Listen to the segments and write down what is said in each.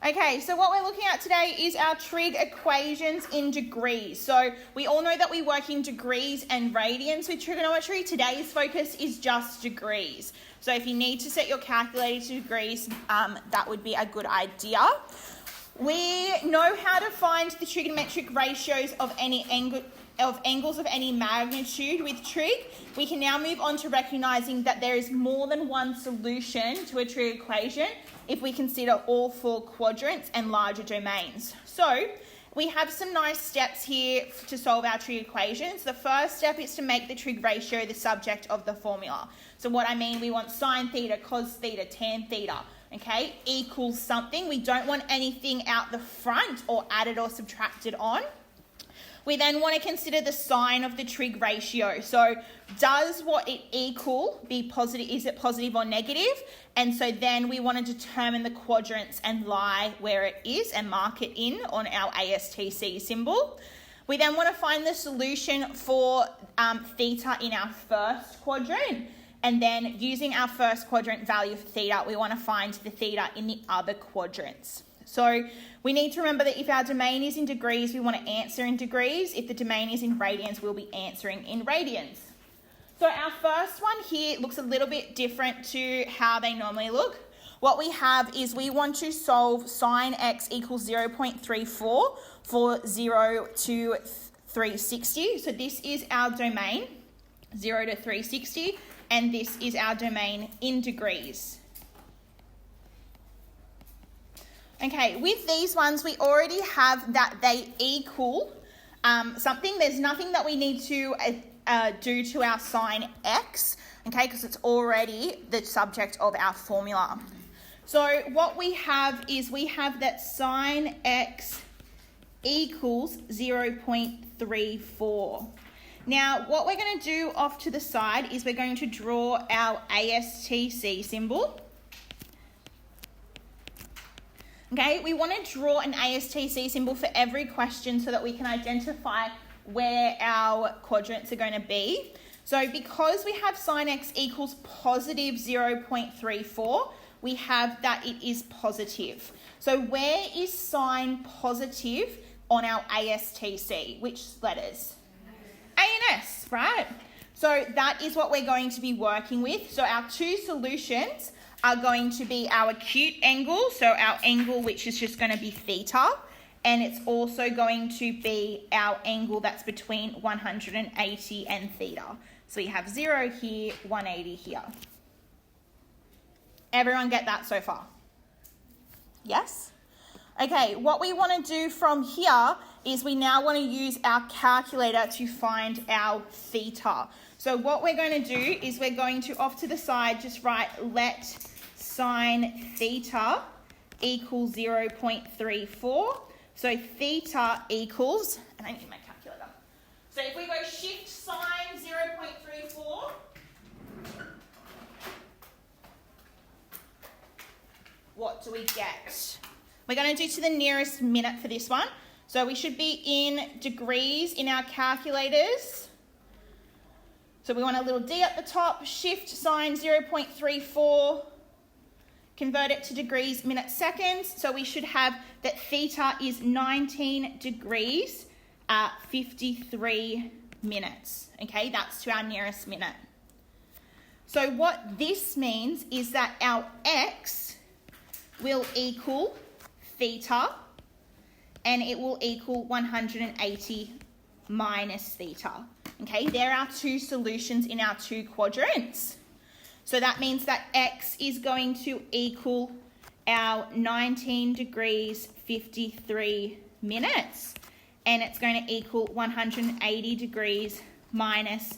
Okay, so what we're looking at today is our trig equations in degrees. So we all know that we work in degrees and radians with trigonometry. Today's focus is just degrees. So if you need to set your calculator to degrees, that would be a good idea. We know how to find the trigonometric ratios of any angles of any magnitude with trig. We can now move on to recognising that there is more than one solution to a trig equation if we consider all four quadrants and larger domains. So we have some nice steps here to solve our trig equations. The first step is to make the trig ratio the subject of the formula. So what I mean, we want sine theta, cos theta, tan theta, okay, equals something. We don't want anything out the front or added or subtracted on. We then want to consider the sign of the trig ratio. So does what it equal be positive? Is it positive or negative? And so then we want to determine the quadrants and lie where it is and mark it in on our ASTC symbol. We then want to find the solution for theta in our first quadrant. And then using our first quadrant value for theta, we want to find the theta in the other quadrants. So we need to remember that if our domain is in degrees, we want to answer in degrees. If the domain is in radians, we'll be answering in radians. So our first one here looks a little bit different to how they normally look. What we have is we want to solve sine x equals 0.34 for 0 to 360. So this is our domain, 0 to 360, and this is our domain in degrees. Okay, with these ones, we already have that they equal something. There's nothing that we need to do to our sine x, okay, because it's already the subject of our formula. So what we have is we have that sine x equals 0.34. Now, what we're going to do off to the side is we're going to draw our ASTC symbol. Okay, we want to draw an ASTC symbol for every question so that we can identify where our quadrants are going to be. So because we have sine x equals positive 0.34, we have that it is positive. So where is sine positive on our ASTC? Which letters? A and S, right? So that is what we're going to be working with. So our two solutions are going to be our acute angle, so our angle which is just going to be theta, and it's also going to be our angle that's between 180 and theta. So we have 0 here, 180 here. Everyone get that so far? Yes? Okay, what we want to do from here is we now want to use our calculator to find our theta. So what we're going to do is we're going to, off to the side, just write let sine theta equals 0.34. So theta equals, and I need my calculator. So if we go shift sine 0.34, what do we get? We're going to do to the nearest minute for this one. So we should be in degrees in our calculators. So we want a little d at the top, shift sine 0.34, convert it to degrees, minutes, seconds. So we should have that theta is 19 degrees at 53 minutes. Okay, that's to our nearest minute. So what this means is that our x will equal theta, and it will equal 180 minus theta. Okay, there are two solutions in our two quadrants. So that means that x is going to equal our 19 degrees 53 minutes, and it's going to equal 180 degrees minus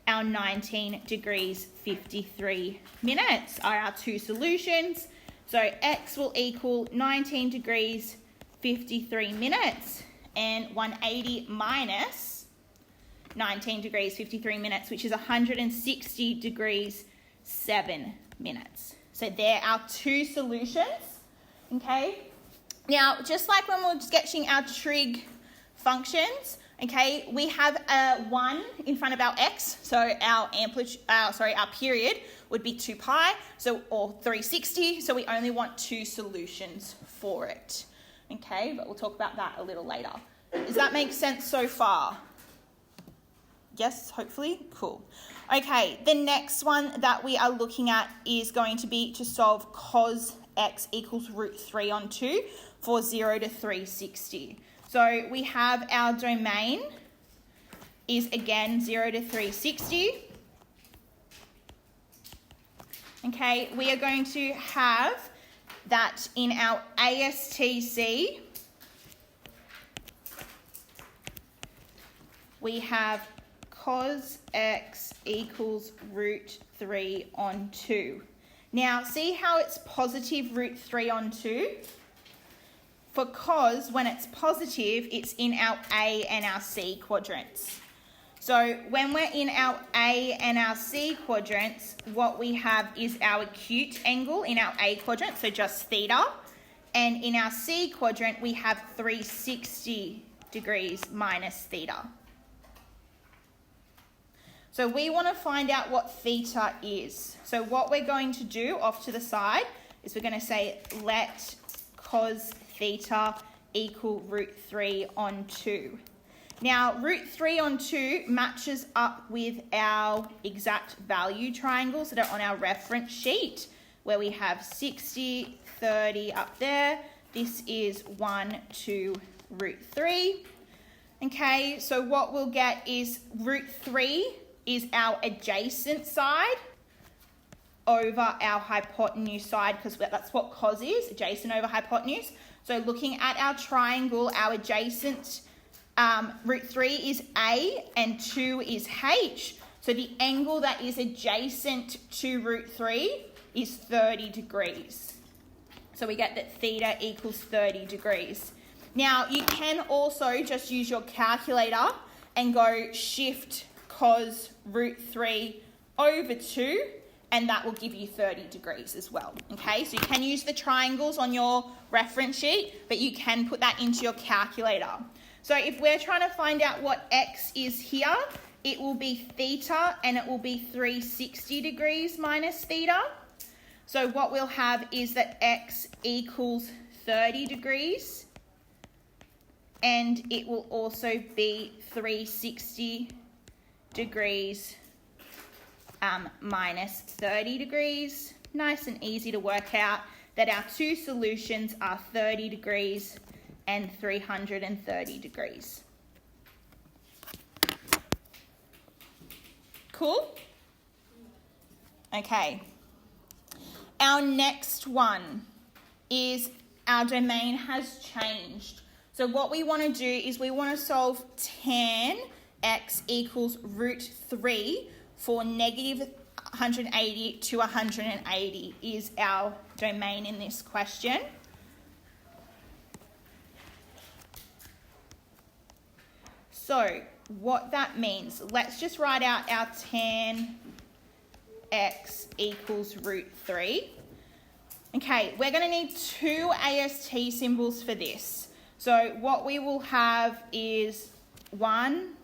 our 19 degrees 53 minutes are our two solutions. So x will equal 19 degrees 53 minutes and 180 minus 19 degrees 53 minutes, which is 160 degrees 7 minutes. So there are two solutions, okay? Now, just like when we were sketching our trig functions, Okay, we have a 1 in front of our x, so our period would be 2 pi, or 360, so we only want 2 solutions for it. Okay, but we'll talk about that a little later. Does that make sense so far? Yes, hopefully? Cool. Okay, the next one that we are looking at is going to be to solve cos x equals root 3 on 2 for 0 to 360. So we have our domain is again 0 to 360. Okay, we are going to have that in our ASTC. We have cos x equals root 3 on 2. Now, see how it's positive root 3 on 2? For cos, when it's positive, it's in our A and our C quadrants. So when we're in our A and our C quadrants, what we have is our acute angle in our A quadrant, so just theta. And in our C quadrant, we have 360 degrees minus theta. So we want to find out what theta is. So what we're going to do off to the side is we're going to say let cos theta equal root 3 on 2. Now, root 3 on 2 matches up with our exact value triangles that are on our reference sheet, where we have 60, 30 up there. This is 1 to root 3. Okay, so what we'll get is root 3 is our adjacent side over our hypotenuse side, because that's what cos is, adjacent over hypotenuse. So looking at our triangle, our adjacent root 3 is A and 2 is H. So the angle that is adjacent to root 3 is 30 degrees. So we get that theta equals 30 degrees. Now you can also just use your calculator and go shift cos root 3 over 2, and that will give you 30 degrees as well. Okay, so you can use the triangles on your reference sheet, but you can put that into your calculator. So if we're trying to find out what x is here, it will be theta, and it will be 360 degrees minus theta. So what we'll have is that x equals 30 degrees, and it will also be 360 degrees minus 30 degrees. Nice and easy to work out that our two solutions are 30 degrees and 330 degrees. Cool? Okay. Our next one is our domain has changed. So what we want to do is we want to solve tan x equals root 3 for negative 180 to 180 is our domain in this question. So what that means, let's just write out our tan x equals root 3. Okay, we're going to need two AST symbols for this. So what we will have is 1,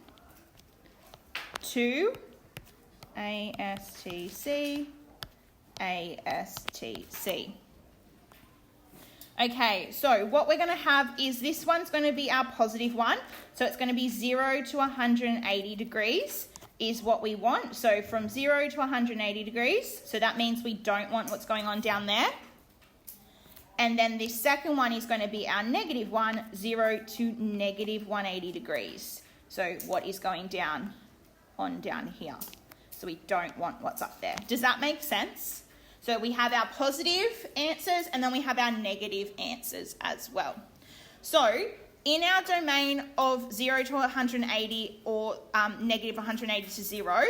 2, ASTC, ASTC. Okay, so what we're going to have is this one's going to be our positive one. So it's going to be 0 to 180 degrees is what we want. So from 0 to 180 degrees. So that means we don't want what's going on down there. And then the second one is going to be our negative one, 0 to negative 180 degrees. So what is going down on down here? So we don't want what's up there. Does that make sense? So we have our positive answers and then we have our negative answers as well. So in our domain of 0 to 180 or negative 180 to 0,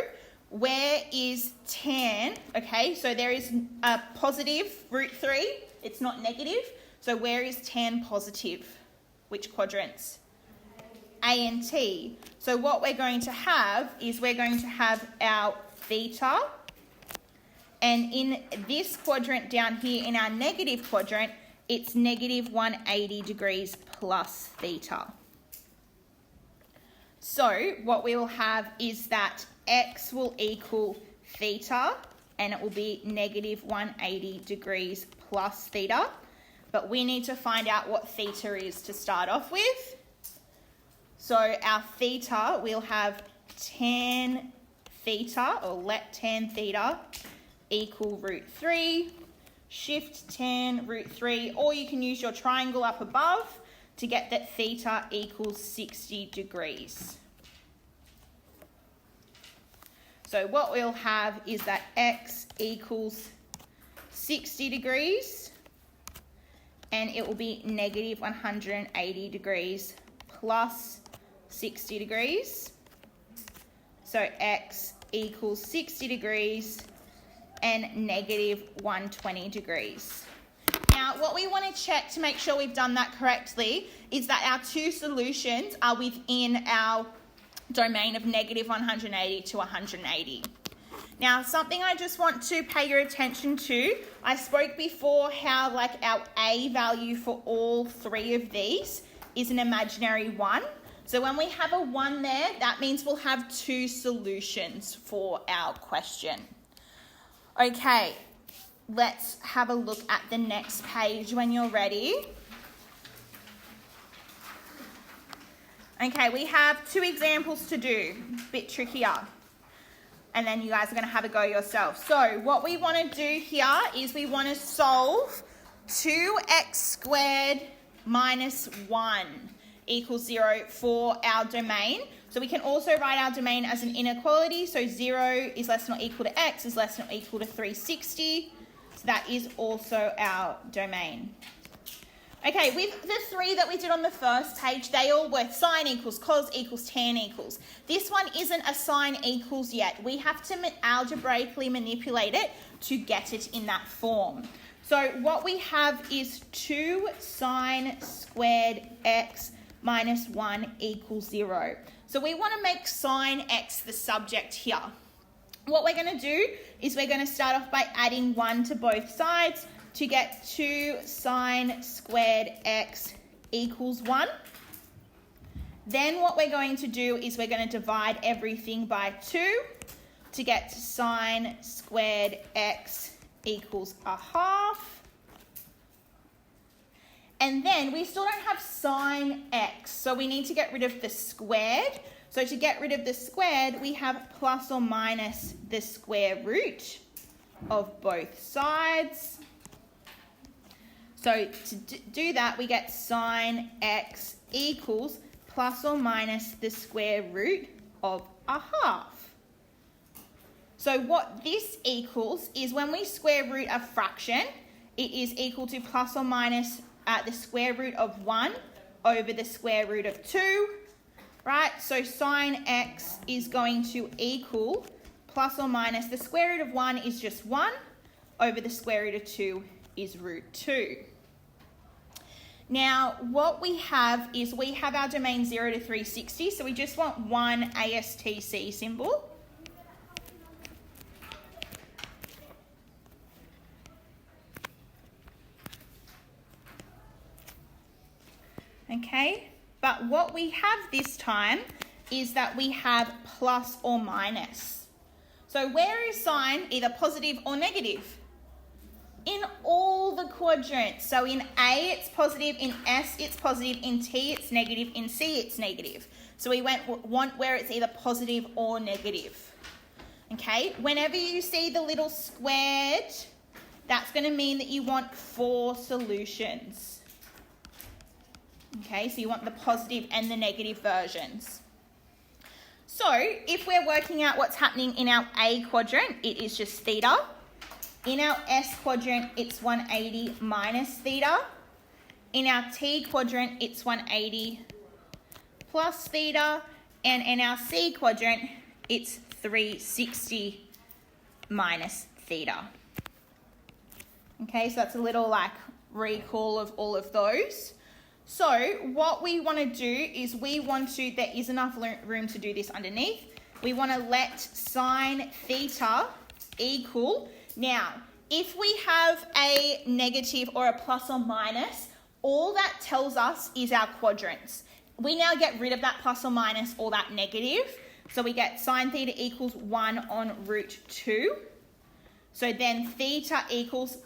where is tan? Okay, so there is a positive root 3. It's not negative. So where is tan positive? Which quadrants? A and T. So what we're going to have is we're going to have our theta. And in this quadrant down here, in our negative quadrant, it's negative 180 degrees plus theta. So what we will have is that x will equal theta, and it will be negative 180 degrees plus theta. But we need to find out what theta is to start off with. So our theta, we'll have tan theta, or let tan theta equal root 3. Shift tan root 3, or you can use your triangle up above to get that theta equals 60 degrees. So what we'll have is that x equals 60 degrees, and it will be negative 180 degrees plus 60 degrees. So x equals 60 degrees and negative 120 degrees. Now, what we want to check to make sure we've done that correctly is that our two solutions are within our domain of negative 180 to 180. Now, something I just want to pay your attention to, I spoke before how like our a value for all three of these is an imaginary 1. So when we have a 1 there, that means we'll have two solutions for our question. Okay, let's have a look at the next page when you're ready. Okay, we have two examples to do, a bit trickier. And then you guys are going to have a go yourself. So what we want to do here is we want to solve 2x squared minus 1 equals 0 for our domain. So we can also write our domain as an inequality. So 0 is less than or equal to x is less than or equal to 360. So that is also our domain. Okay, with the three that we did on the first page, they all were sine equals, cos equals, tan equals. This one isn't a sine equals yet. We have to algebraically manipulate it to get it in that form. So what we have is 2 sine squared x minus 1 equals 0. So we want to make sine x the subject here. What we're going to do is we're going to start off by adding 1 to both sides to get 2 sine squared x equals 1. Then what we're going to do is we're going to divide everything by 2 to get sine squared x equals a half. And then we still don't have sine x, so we need to get rid of the squared. So to get rid of the squared, we have plus or minus the square root of both sides. So to do that, we get sine x equals plus or minus the square root of a half. So what this equals is when we square root a fraction, it is equal to plus or minus the square root of 1 over the square root of 2, right? So sine x is going to equal plus or minus the square root of 1 is just 1 over the square root of 2 is root 2. Now, what we have is we have our domain 0 to 360, so we just want one ASTC symbol. Okay, but what we have this time is that we have plus or minus. So where is sign either positive or negative? In all the quadrants. So in A it's positive, in S it's positive, in T it's negative, in C it's negative. So we want where it's either positive or negative. Okay, whenever you see the little squared, that's going to mean that you want 4 solutions. Okay, so you want the positive and the negative versions. So if we're working out what's happening in our A quadrant, it is just theta. In our S quadrant, it's 180 minus theta. In our T quadrant, it's 180 plus theta. And in our C quadrant, it's 360 minus theta. Okay, so that's a little like recall of all of those. So what we want to do is there is enough room to do this underneath. We want to let sine theta equal. Now, if we have a negative or a plus or minus, all that tells us is our quadrants. we now get rid of that plus or minus or that negative. So we get sine theta equals 1 on root 2. So then theta equals,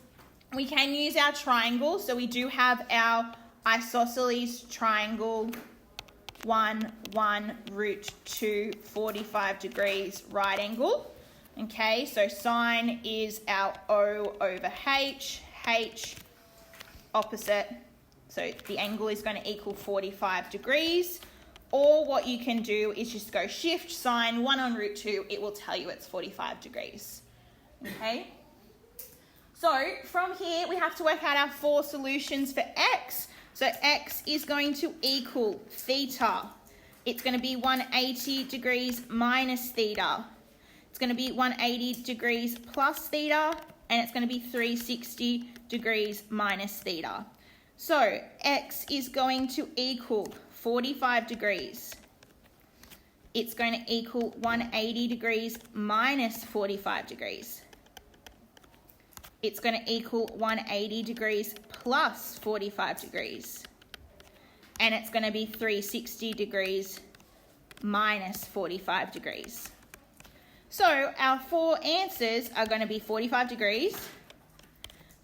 we can use our triangle. So we do have our isosceles triangle 1, 1, root 2, 45 degrees, right angle. Okay, so sine is our O over H, H opposite. So the angle is going to equal 45 degrees. Or what you can do is just go shift sine 1 on root 2. It will tell you it's 45 degrees. Okay. So from here, we have to work out our 4 solutions for x. So x is going to equal theta. It's going to be 180 degrees minus theta. It's going to be 180 degrees plus theta. And it's going to be 360 degrees minus theta. So x is going to equal 45 degrees. It's going to equal 180 degrees minus 45 degrees. It's going to equal 180 degrees plus 45 degrees. And it's going to be 360 degrees minus 45 degrees. So our 4 answers are going to be 45 degrees,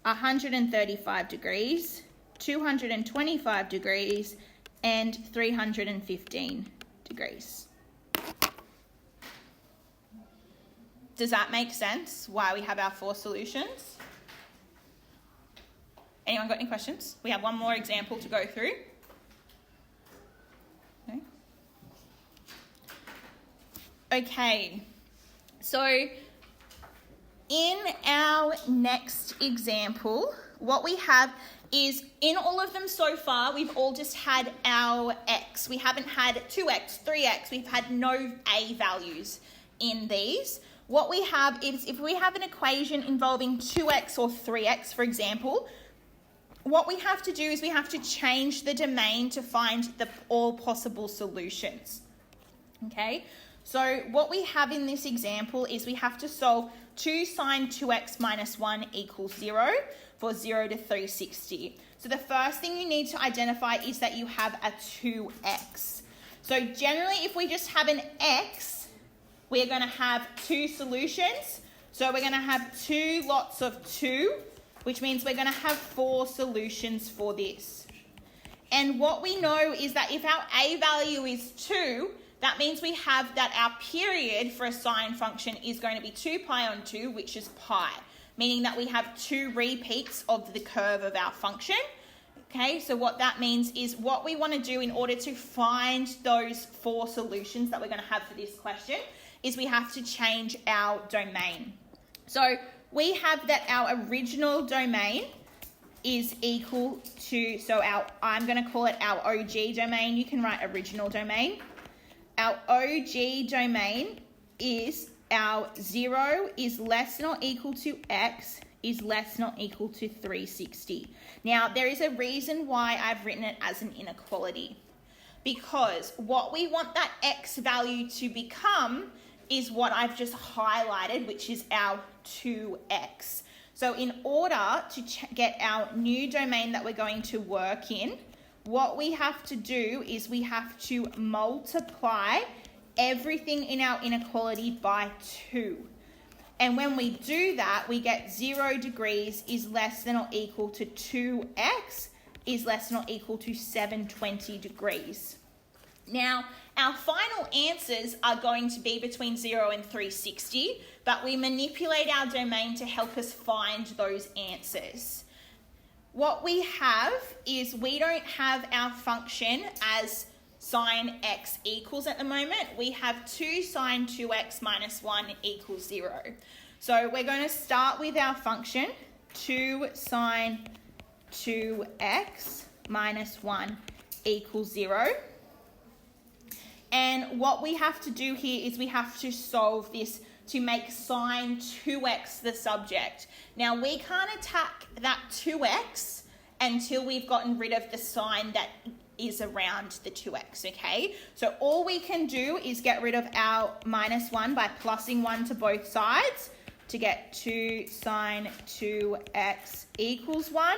135 degrees, 225 degrees, and 315 degrees. Does that make sense why we have our 4 solutions? Anyone got any questions? We have one more example to go through. Okay, so in our next example, what we have is in all of them so far, we've all just had our x. We haven't had 2x, 3x. We've had no a values in these. What we have is if we have an equation involving 2x or 3x, for example, what we have to do is we have to change the domain to find all possible solutions. Okay, so what we have in this example is we have to solve 2 sine 2x minus 1 equals 0 for 0 to 360. So the first thing you need to identify is that you have a 2x. So generally, if we just have an x, we're going to have 2 solutions. So we're going to have 2 lots of 2, which means we're going to have 4 solutions for this. And what we know is that if our a value is 2, that means we have that our period for a sine function is going to be 2 pi on 2, which is pi, meaning that we have 2 repeats of the curve of our function. Okay, so what that means is what we want to do in order to find those 4 solutions that we're going to have for this question is we have to change our domain. So we have that our original domain is equal to, I'm going to call it our OG domain. You can write original domain. Our OG domain is our 0 is less than or equal to x is less than or equal to 360. Now, there is a reason why I've written it as an inequality, because what we want that x value to become is what I've just highlighted, which is our 2x. So in order to get our new domain that we're going to work in, what we have to do is we have to multiply everything in our inequality by 2. And when we do that, we get 0 degrees is less than or equal to 2x is less than or equal to 720 degrees. Now, our final answers are going to be between 0 and 360, but we manipulate our domain to help us find those answers. What we have is we don't have our function as sine x equals at the moment. We have 2 sine 2x minus 1 equals 0. So we're going to start with our function 2 sine 2x minus 1 equals 0. And what we have to do here is we have to solve this to make sine 2x the subject. Now, we can't attack that 2x until we've gotten rid of the sign that is around the 2x, okay? So all we can do is get rid of our minus 1 by plussing 1 to both sides to get 2 sine 2x equals 1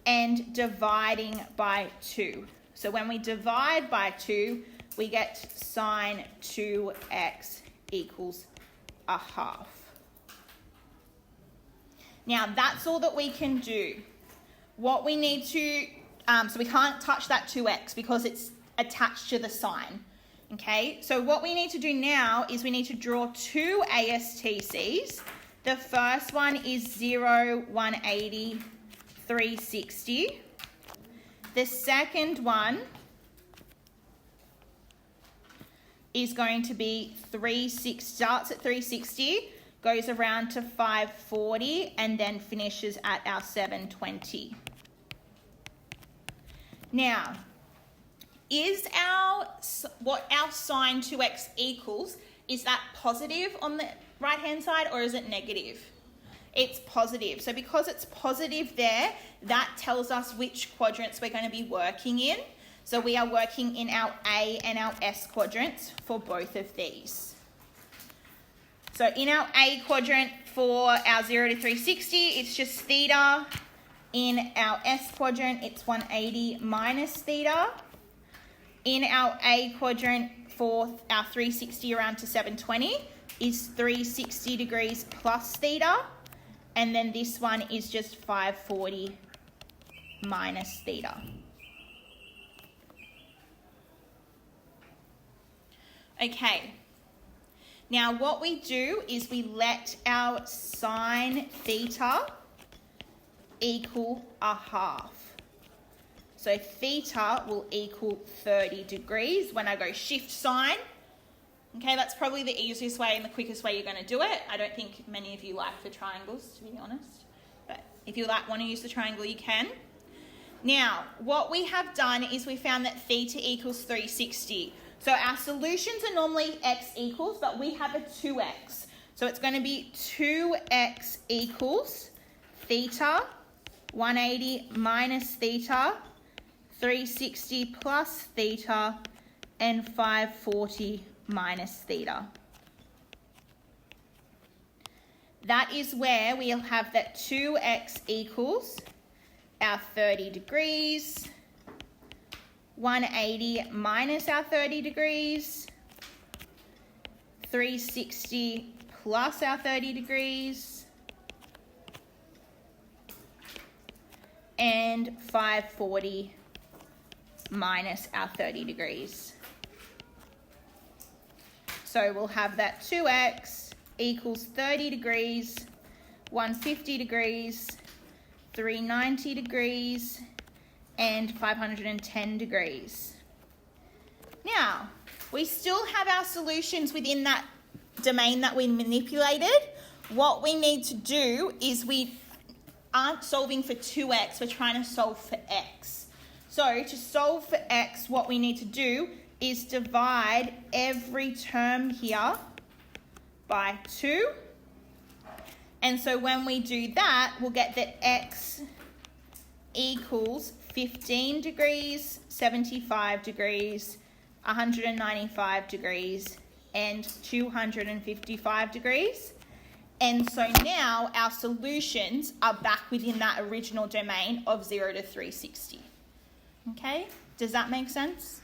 and dividing by 2. So when we divide by 2, we get sine 2x equals a half. Now, that's all that we can do. What we need to, so we can't touch that 2x because it's attached to the sine. Okay, so what we need to do now is we need to draw two ASTCs. The first one is 0, 180, 360. The second one is going to be 360, starts at 360, goes around to 540, and then finishes at our 720. Now, is what our sine 2x equals, is that positive on the right-hand side or is it negative? It's positive. So because it's positive there, that tells us which quadrants we're going to be working in. So we are working in our A and our S quadrants for both of these. So in our A quadrant for our 0 to 360, it's just theta. In our S quadrant, it's 180 minus theta. In our A quadrant for our 360 around to 720 is 360 degrees plus theta. And then this one is just 540 minus theta. Okay. Now what we do is we let our sine theta equal a half. So theta will equal 30 degrees when I go shift sine. Okay, that's probably the easiest way and the quickest way you're going to do it. I don't think many of you like the triangles, to be honest. But if you want to use the triangle, you can. Now, what we have done is we found that theta equals 360. So our solutions are normally x equals, but we have a 2x. So it's going to be 2x equals theta, 180 minus theta, 360 plus theta, and 540 minus theta. That is where we'll have that 2x equals our 30 degrees, 180 minus our 30 degrees, 360 plus our 30 degrees, and 540 minus our 30 degrees. So we'll have that 2x equals 30 degrees, 150 degrees, 390 degrees, and 510 degrees. Now, we still have our solutions within that domain that we manipulated. What we need to do is we aren't solving for 2x, we're trying to solve for x. So to solve for x, what we need to do is divide every term here by 2. And so when we do that, we'll get that x equals 15 degrees, 75 degrees, 195 degrees, and 255 degrees. And so now our solutions are back within that original domain of 0 to 360. Okay, does that make sense?